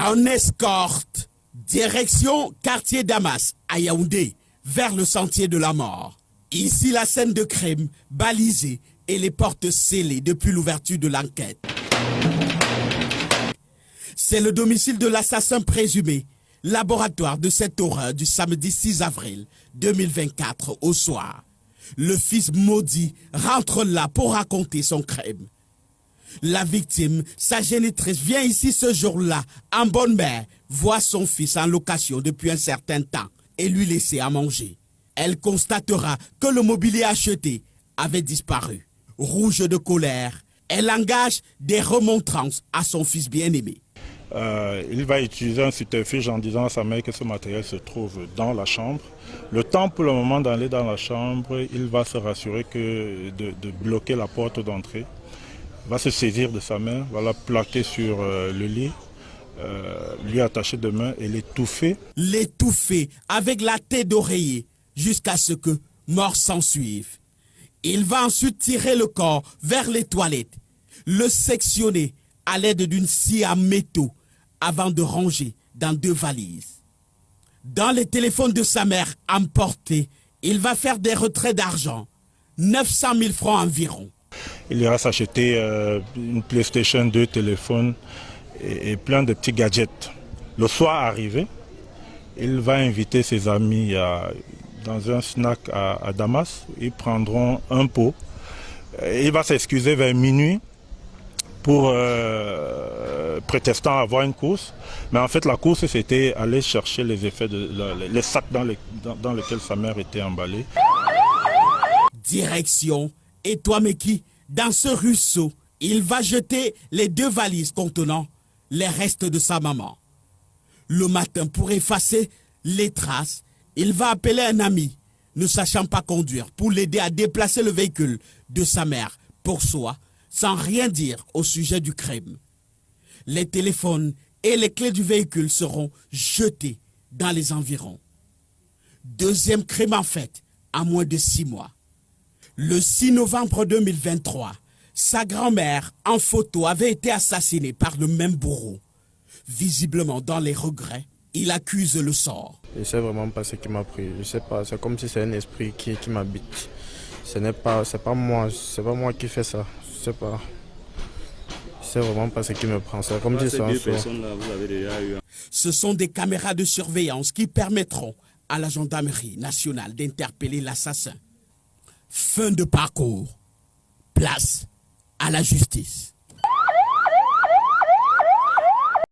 En escorte, direction quartier Damas à Yaoundé, vers le sentier de la mort. Ici la scène de crime, balisée et les portes scellées depuis l'ouverture de l'enquête. C'est le domicile de l'assassin présumé, laboratoire de cette horreur du samedi 6 avril 2024 au soir. Le fils maudit rentre là pour raconter son crime. La victime, sa génitrice, vient ici ce jour-là, en bonne mère, voir son fils en location depuis un certain temps et lui laisser à manger. Elle constatera que le mobilier acheté avait disparu. Rouge de colère, elle engage des remontrances à son fils bien-aimé. Il va utiliser un subterfuge en disant à sa mère que ce matériel se trouve dans la chambre. Le temps pour le moment d'aller dans la chambre, il va se rassurer de bloquer la porte d'entrée. Il va se saisir de sa main, va la plaquer sur le lit, lui attacher de main et l'étouffer. L'étouffer avec la tête d'oreiller jusqu'à ce que mort s'ensuive. Il va ensuite tirer le corps vers les toilettes, le sectionner à l'aide d'une scie à métaux avant de ranger dans 2 valises. Dans les téléphones de sa mère emportés, il va faire des retraits d'argent, 900 000 francs environ. Il ira s'acheter une PlayStation 2, téléphone et plein de petits gadgets. Le soir arrivé, il va inviter ses amis dans un snack à Damas. Ils prendront un pot. Il va s'excuser vers minuit pour prétextant avoir une course. Mais en fait, la course, c'était aller chercher les effets, les sacs dans lesquels sa mère était emballée. Direction Etoameki, dans ce ruisseau, il va jeter les 2 valises contenant les restes de sa maman. Le matin, pour effacer les traces, il va appeler un ami, ne sachant pas conduire, pour l'aider à déplacer le véhicule de sa mère pour soi, sans rien dire au sujet du crime. Les téléphones et les clés du véhicule seront jetés dans les environs. Deuxième crime en fait, en moins de 6 mois. Le 6 novembre 2023, sa grand-mère, en photo, avait été assassinée par le même bourreau. Visiblement dans les regrets, il accuse le sort. Je ne sais vraiment pas ce qui m'a pris. Je sais pas, c'est comme si c'est un esprit qui m'habite. C'est pas moi qui fais ça. Je sais pas. Je sais vraiment pas ce qui me prend. C'est comme si c'est un sort. Ce sont des caméras de surveillance qui permettront à la gendarmerie nationale d'interpeller l'assassin. Fin de parcours. Place à la justice.